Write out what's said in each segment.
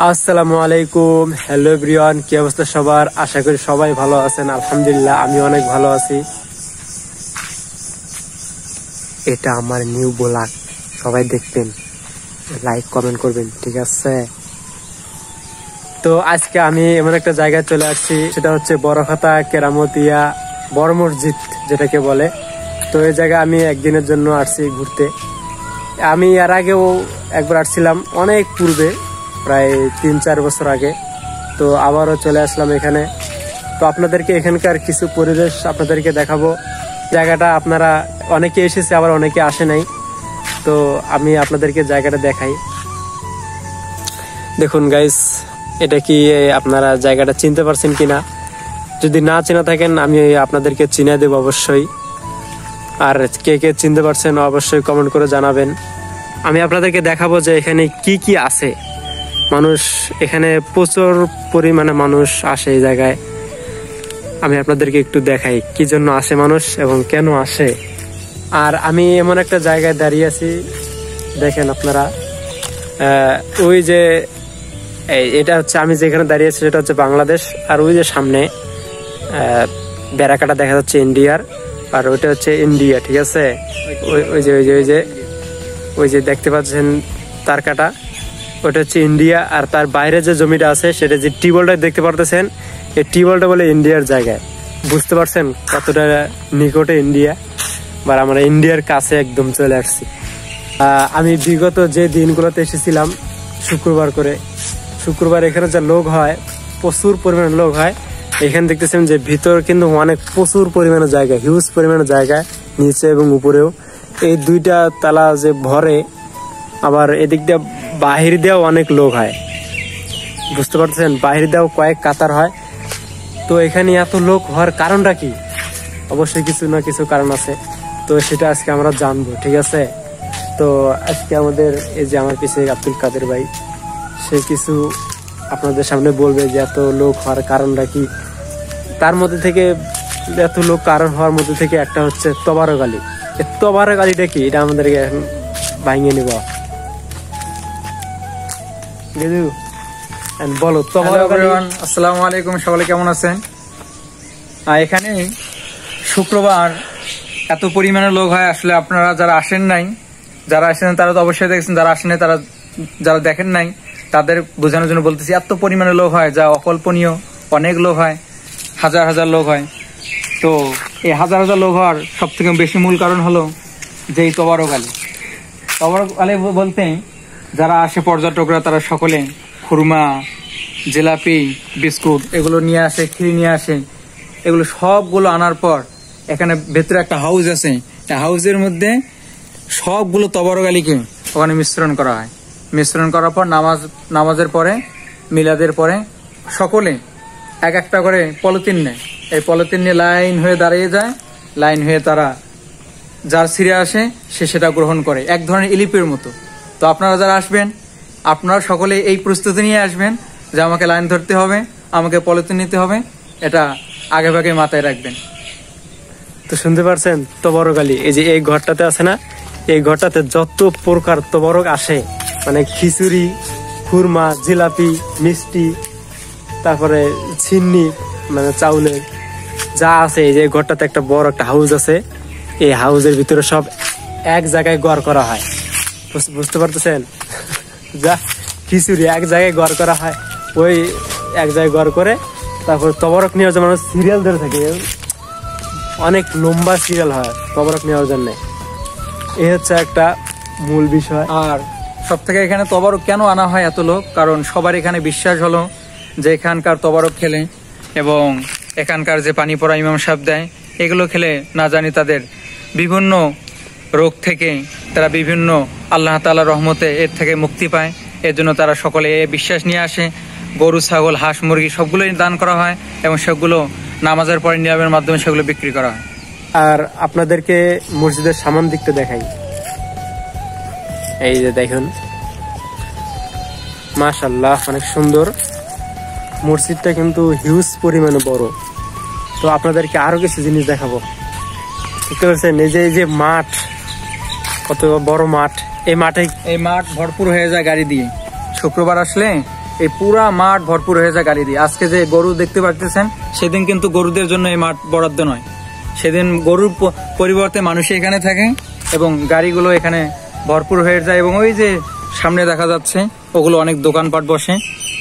আসসালামু আলাইকুম। Hello everyone, কি অবস্থা সবার? আশা করি সবাই ভালো আছেন। আলহামদুলিল্লাহ আমি অনেক ভালো আছি। এটা আমার নিউ ব্লগ, সবাই দেখবেন, লাইক কমেন্ট করবেন, ঠিক আছে? তো আজকে আমি এমন একটা জায়গায় চলে আসছি, সেটা হচ্ছে বড়খাতা কেরামতিয়া বড় মসজিদ যেটাকে বলে। তো এই জায়গায় আমি একদিনের জন্য আসছি ঘুরতে। আমি এর আগেও একবার আসছিলাম, অনেক পূর্বে, প্রায় 3-4 বছর আগে। তো আবারও চলে আসলাম এখানে। তো আপনাদেরকে এখানকার কিছু পরিবেশ আপনাদেরকে দেখাবো। জায়গাটা আপনারা অনেকে এসেছে, আবার অনেকে আসে নাই। তো আমি আপনাদেরকে জায়গাটা দেখাই। দেখুন গাইস, এটা কি আপনারা জায়গাটা চিনতে পারছেন কিনা? যদি না চেনা থাকেন আমি আপনাদেরকে চিনে দেব অবশ্যই। আর কে কে চিনতে পারছেন অবশ্যই কমেন্ট করে জানাবেন। আমি আপনাদেরকে দেখাবো যে এখানে কি কি আছে। মানুষ এখানে প্রচুর পরিমাণে মানুষ আসে এই জায়গায়। আমি আপনাদেরকে একটু দেখাই কি জন্য আসে মানুষ এবং কেন আসে। আর আমি এমন একটা জায়গায় দাঁড়িয়ে আছি, দেখেন আপনারা, ওই যে এটা হচ্ছে আমি যেখানে দাঁড়িয়ে আছি সেটা হচ্ছে বাংলাদেশ। আর ওই যে সামনে বেড়াকাটা দেখা যাচ্ছে ইন্ডিয়ার, আর ওইটা হচ্ছে ইন্ডিয়া, ঠিক আছে? ওই যে দেখতে পাচ্ছেন তার কাটা, ওটা হচ্ছে ইন্ডিয়া। আর তার বাইরে যে জমিটা আছে সেটা যে টিউবওয়েলটা দেখতে পারতেছেন, এই টিউবওয়েলটা বলে ইন্ডিয়ার জায়গায়। বুঝতে পারছেন কতটা নিকটে ইন্ডিয়া? বা আমরা ইন্ডিয়ার কাছে একদম চলে আসছি। আমি বিগত যে দিনগুলোতে এসেছিলাম শুক্রবার এখানে যা লোক হয়, প্রচুর পরিমাণে লোক হয়। এখানে দেখতেছেন যে ভিতর কিন্তু অনেক প্রচুর পরিমাণে জায়গা, হিউজ পরিমাণে জায়গা, নিচে এবং উপরেও। এই দুইটা তালা যে ভরে, আবার এদিক দিয়ে বাহির দিয়েও অনেক লোক হয়। বুঝতে পারছেন, বাহির দিয়েও কয়েক কাতার হয়। তো এখানে এত লোক হওয়ার কারণটা কি? অবশ্যই কিছু না কিছু কারণ আছে। তো সেটা আজকে আমরা জানবো, ঠিক আছে? তো আজকে আমাদের এই যে আমার পিছিয়ে আব্দুল কাদের ভাই, সে কিছু আপনাদের সামনে বলবে যে এত লোক হওয়ার কারণটা কি। তার মধ্যে থেকে এত লোক কারণ হওয়ার মধ্যে থেকে একটা হচ্ছে তবারক আলী। তবারক আলীটা কি, এটা আমাদেরকে এখন ভাঙিয়ে নিব। বলো তবারক আলী। আসসালামু আলাইকুম, সবাই কেমন আছেন? এখানে শুক্রবার এত পরিমাণে লোক হয়, আসলে আপনারা যারা আসেন নাই, যারা আসেন তারা তো অবশ্যই দেখছেন, যারা আসেন নাই তারা, যারা দেখেন নাই তাদের বোঝানোর জন্য বলতেছি। এত পরিমাণে লোক হয় যা অকল্পনীয়, অনেক লোক হয়, হাজার হাজার লোক হয়। তো এই হাজার হাজার লোক হওয়ার সব থেকে বেশি মূল কারণ হলো যে এই তবারক আলী। তবারক আলী বলতে যারা আসে পর্যটকরা, তারা সকলে খুরমা, জিলাপি, বিস্কুট এগুলো নিয়ে আসে, ক্ষীর নিয়ে আসে। এগুলো সবগুলো আনার পর এখানে ভেতরে একটা হাউস আছে, এই হাউসের মধ্যে সবগুলো তবারক আলীকে ওখানে মিশ্রণ করা হয়। মিশ্রণ করার পর নামাজের পরে, মিলাদের পরে সকলে এক একটা করে পলিথিন নেয়। এই পলিথিন নিয়ে লাইন হয়ে দাঁড়িয়ে যায়। লাইন হয়ে তারা যার ছিঁড়ে আসে সে সেটা গ্রহণ করে, এক ধরনের ইলিপের মতো। তো আপনারা যারা আসবেন, আপনারা সকলে এই প্রস্তুতি নিয়ে আসবেন যে আমাকে লাইন ধরতে হবে, আমাকে পলিথিন নিতে হবে, এটা আগে ভাগে মাথায় রাখবেন। তো শুনতে পারছেন তবারক আলী, এই যে এই ঘরটাতে আছে না, এই ঘরটাতে যত প্রকার তবারক আসে, মানে খিচুড়ি, খুরমা, জিলাপি, মিষ্টি, তারপরে ছিন্নি, মানে চাউলের যা আছে। এই যে ঘরটাতে একটা বড় একটা হাউস আছে, এই হাউসের ভিতরে সব এক জায়গায় গড় করা হয়। বুঝতে পারতেছেন? যা খিচুড়ি এক জায়গায় গড় করা হয়, ওই এক জায়গায় গড় করে তারপর তবারক নেওয়ার জন্য সিরিয়াল ধরে থাকে। অনেক লম্বা সিরিয়াল হয় তবারক নেওয়ার জন্য। এই হচ্ছে একটা মূল বিষয়। আর সব থেকে এখানে তবারক কেন আনা হয় এত লোক, কারণ সবার এখানে বিশ্বাস হলো যে এখানকার তবারক খেলে এবং এখানকার যে পানি পড়া ইমাম সাহেব দেয়, এগুলো খেলে না জানি তাদের বিভিন্ন রোগ থেকে তারা বিভিন্ন আল্লাহ তাআলার রহমতে এর থেকে মুক্তি পায়। এর জন্য তারা সকলে এ বিশ্বাস নিয়ে আসে। গরু, ছাগল, হাঁস, মুরগি সবগুলোই দান করা হয় এবং সেগুলো নামাজের পরে নিলামের মাধ্যমে সেগুলো বিক্রি করা হয়। আর আপনাদেরকে মসজিদের সামান দিকটা দেখাই। এই যে দেখুন, মাশাআল্লাহ অনেক সুন্দর। মসজিদটা কিন্তু হিউজ পরিমাণে বড়। তো আপনাদেরকে আরো কিছু জিনিস দেখাবো। দেখতে পাচ্ছেন এই যে মাঠ, কত বড় মাঠ। এই মাঠ ভরপুর হয়ে যায় গাড়ি দিয়ে। শুক্রবার আসলে এই পুরা মাঠ ভরপুর হয়ে যায় গাড়ি দিয়ে। আজকে যে গরু দেখতে পাচ্ছেন, সেদিন কিন্তু গরুদের জন্য এই মাঠ বরাদ্দ নয়, সেদিন গরুর পরিবর্তে মানুষই এখানে থাকে এবং গাড়িগুলো এখানে ভরপুর হয়ে যায়। এবং ওই যে সামনে দেখা যাচ্ছে ওগুলো অনেক দোকানপাট বসে,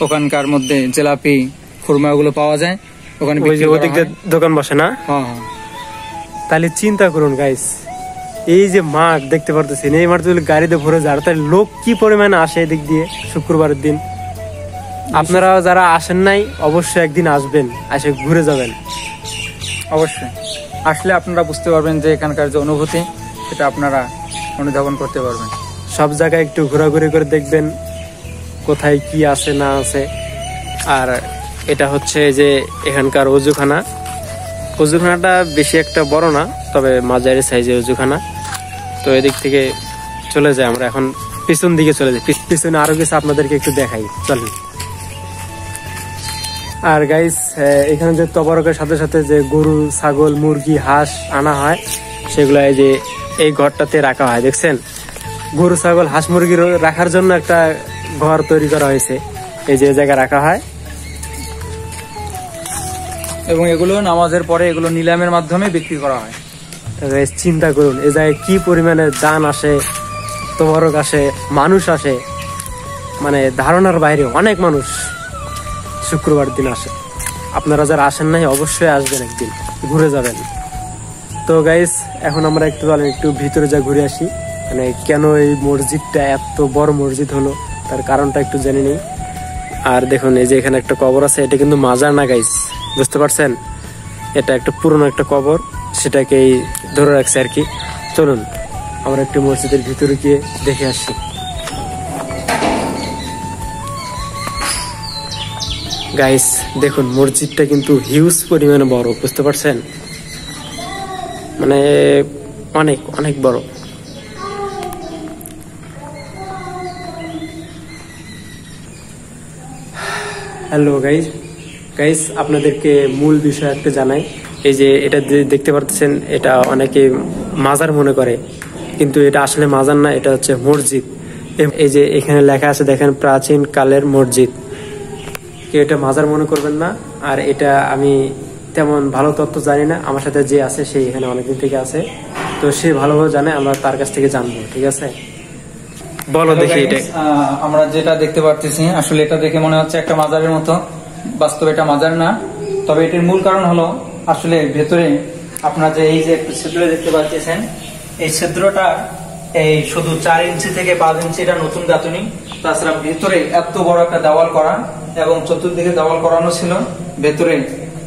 ওখানকার মধ্যে জিলাপি, খুরমা ওগুলো পাওয়া যায়, ওখানে দোকান বসে না। হ্যাঁ হ্যাঁ, তাহলে চিন্তা করুন গাইস, এই যে মাঠ দেখতে পারতেছেন, এই মাঠ যদি গাড়িতে ভরে যায় তাহলে লোক কি পরিমাণে আসে এদিক দিয়ে শুক্রবারের দিন। আপনারা যারা আসেন নাই অবশ্যই একদিন আসবেন, এসে ঘুরে যাবেন। অবশ্যই আসলে আপনারা বুঝতে পারবেন যে এখানকার যে অনুভূতি সেটা আপনারা অনুধাবন করতে পারবেন। সব জায়গায় একটু ঘোরাঘুরি করে দেখবেন কোথায় কি আছে না আছে। আর এটা হচ্ছে যে এখানকার অজুখানা। অজুখানাটা বেশি একটা বড় না, তবে মাঝারি সাইজের অজুখানা। তো এদিক থেকে চলে যায়, আমরা এখন পিছন দিকে চলে যাই। পিছনে আরো কিছু আপনাদেরকে একটু দেখাই, চলেন। আর গাইস, এখানে যে তবরকের সাথে সাথে যে গরু, ছাগল, মুরগি, হাঁস আনা হয়, সেগুলো এই যে এই ঘরটাতে রাখা হয়। দেখছেন, গরু, ছাগল, হাঁস, মুরগি রাখার জন্য একটা ঘর তৈরি করা হয়েছে, এই যে জায়গায় রাখা হয়। এবং এগুলো নামাজের পরে এগুলো নিলামের মাধ্যমে বিক্রি করা হয়। চিন্তা করুন, এই জায়গায় কি পরিমাণে দান আসে, তবরক আসে, মানুষ আসে, মানে ধারণার বাইরে অনেক মানুষ শুক্রবার দিন আসে। আপনারা যারা আসেন নাই অবশ্যই আসবেন, একদিন ঘুরে যাবেন। তো গাইস, এখন আমরা একটু ভিতরে যা ঘুরে আসি, মানে কেন এই মসজিদটা এত বড় মসজিদ হলো তার কারণটা একটু জেনে নিই। আর দেখুন, এই যে এখানে একটা কবর আছে, এটা কিন্তু মাজার না গাইস, বুঝতে পারছেন, এটা একটা পুরনো একটা কবর, সেটাকেই ধরে রাখছে আর কি। চলুন আমরা একটু মসজিদের ভিতরে গিয়ে দেখে আসি। গাইস দেখুন, মসজিদটা কিন্তু হিউজ পরিমাণে বড়, বুঝতে পারছেন, মানে অনেক অনেক বড়। হ্যালো গাইস, আপনাদেরকে মূল বিষয় একটা জানাই। এই যে এটা দেখতে পাচ্ছেন, এটা অনেকে মাজার মনে করে, কিন্তু এটা আসলে মাজার না, এটা হচ্ছে মসজিদ। এই যে এখানে লেখা আছে দেখেন, প্রাচীন কালের মসজিদ। কেউ এটা মাজার মনে করবেন না। আর এটা আমি তেমন ভালো তথ্য জানি না, আমার সাথে যে আছে সে এখানে অনেকদিন থেকে আছে, তো সে ভালোভাবে জানে, আমরা তার কাছ থেকে জানবো, ঠিক আছে? বলো দেখি। এটা আমরা যেটা দেখতে পাচ্ছি, আসলে এটা দেখে মনে হচ্ছে একটা মাজারের মতো, বাস্তবে এটা মাজার না। তবে এটির মূল কারণ হলো, আসলে ভেতরে আপনারা যে এই যে ছিদ্র দেখতে পাচ্ছেন, এই ছিদ্রটা এই শুধু 4 ইঞ্চি থেকে 5 ইঞ্চি এটা নতুন গাঁথনি। তাছাড়া ভেতরে এত বড় একটা দেওয়াল করা এবং চতুর্দিকে দেওয়াল করানো ছিল। ভেতরে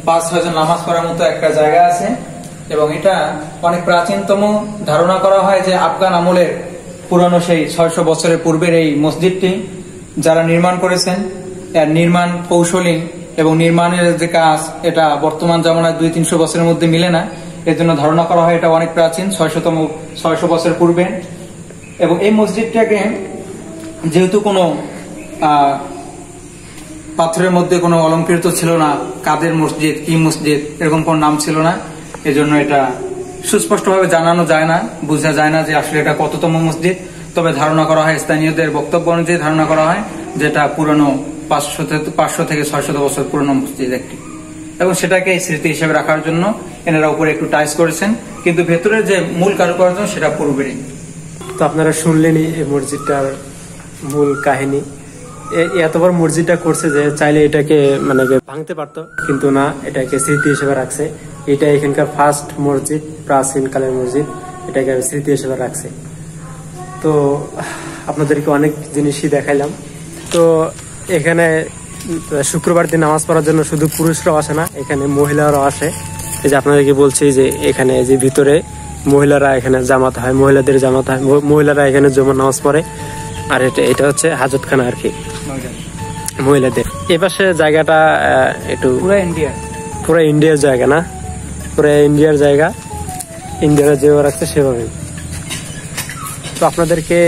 5-6 জন নামাজ পড়ার মতো একটা জায়গা আছে এবং এটা অনেক প্রাচীনতম। ধারণা করা হয় যে আফগান আমলের পুরানো সেই 600 বছরের পূর্বের এই মসজিদটি যারা নির্মাণ করেছেন, এর নির্মাণ কৌশলী এবং নির্মাণের যে কাজ, এটা বর্তমান জামানায় 200-300 বছরের মধ্যে মিলে না। এর জন্য ধারণা করা হয় এটা অনেক প্রাচীন, 600 বছর পূর্বে। এবং এই মসজিদটাকে যেহেতু কোনো পাথরের মধ্যে কোনো অলঙ্কৃত ছিল না, কাদের মসজিদ, কি মসজিদ, এরকম কোন নাম ছিল না, এজন্য এটা সুস্পষ্টভাবে জানানো যায় না, বোঝা যায় না যে আসলে এটা কততম মসজিদ। তবে ধারণা করা হয়, স্থানীয়দের বক্তব্য অনুযায়ী ধারণা করা হয় যেটা পুরনো 500 থেকে 600 বছর পুরনো মসজিদ একটি, এবং সেটাকে স্মৃতি হিসেবে রাখার জন্য এনারা উপরে একটু টাইস করেছেন, কিন্তু ভেতরের যে মূল কারুকার্য সেটা পূর্বেরই। তো আপনারা শুনলেনই এই মসজিদটার মূল কাহিনী। এত বড় মসজিদটা করছে যে চাইলে এটাকে মানে ভাঙতে পারতো, কিন্তু না, এটাকে স্মৃতি হিসেবে রাখছে। এটা এখানকার ফার্স্ট মসজিদ, প্রাচীন কালের মসজিদ, এটাকে স্মৃতি হিসেবে রাখছে। তো আপনাদেরকে অনেক জিনিসই দেখাইলাম। তো এখানে শুক্রবার দিন নামাজ পড়ার জন্য শুধু পুরুষরাও আসে না, এখানে মহিলারাও আসে। এই যে আপনাদেরকে বলছি যে এখানে যে ভিতরে মহিলারা এখানে জামাত হয়, মহিলাদের জামাত হয়, মহিলারা এখানে জমা নামাজ পড়ে। আর এটা হচ্ছে হাজতখানা আর কি মহিলাদের। এ পাশে জায়গাটা একটু পুরো ইন্ডিয়ার জায়গা না, পুরো ইন্ডিয়ার জায়গা, ইন্ডিয়ারা যেভাবে রাখছে সেভাবে। তো আপনাদেরকে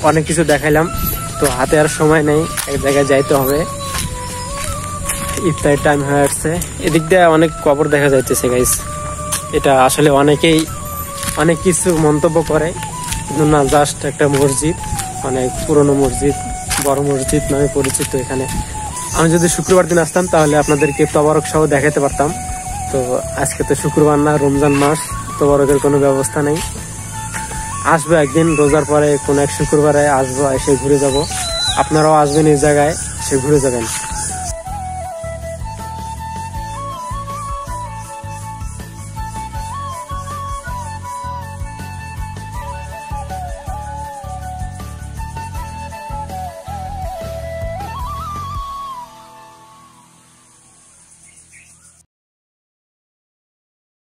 অনেক কিছু দেখাইলাম, তো হাতে আর সময় নেই, এক জায়গায় যাইতে হবে, ইফতারের টাইম হয়ে আসছে। এদিক দিয়ে অনেক কবর দেখা যাইতেছে গাইস। এটা আসলে অনেকেই অনেক কিছু মন্তব্য করে, কিন্তু না, জাস্ট একটা মসজিদ, অনেক পুরনো মসজিদ, বড় মসজিদ নামে পরিচিত। এখানে আমি যদি শুক্রবার দিন আসতাম তাহলে আপনাদেরকে তবারক সহ দেখাতে পারতাম। তো আজকে তো শুক্রবার না, রমজান মাস, তবারকের কোনো ব্যবস্থা নেই। আসবো একদিন রোজার পরে, কোন এক শুক্রবারে আসবো, এসে ঘুরে যাব। আপনারাও আসবেন এই জায়গায়, এসে ঘুরে যাবেন।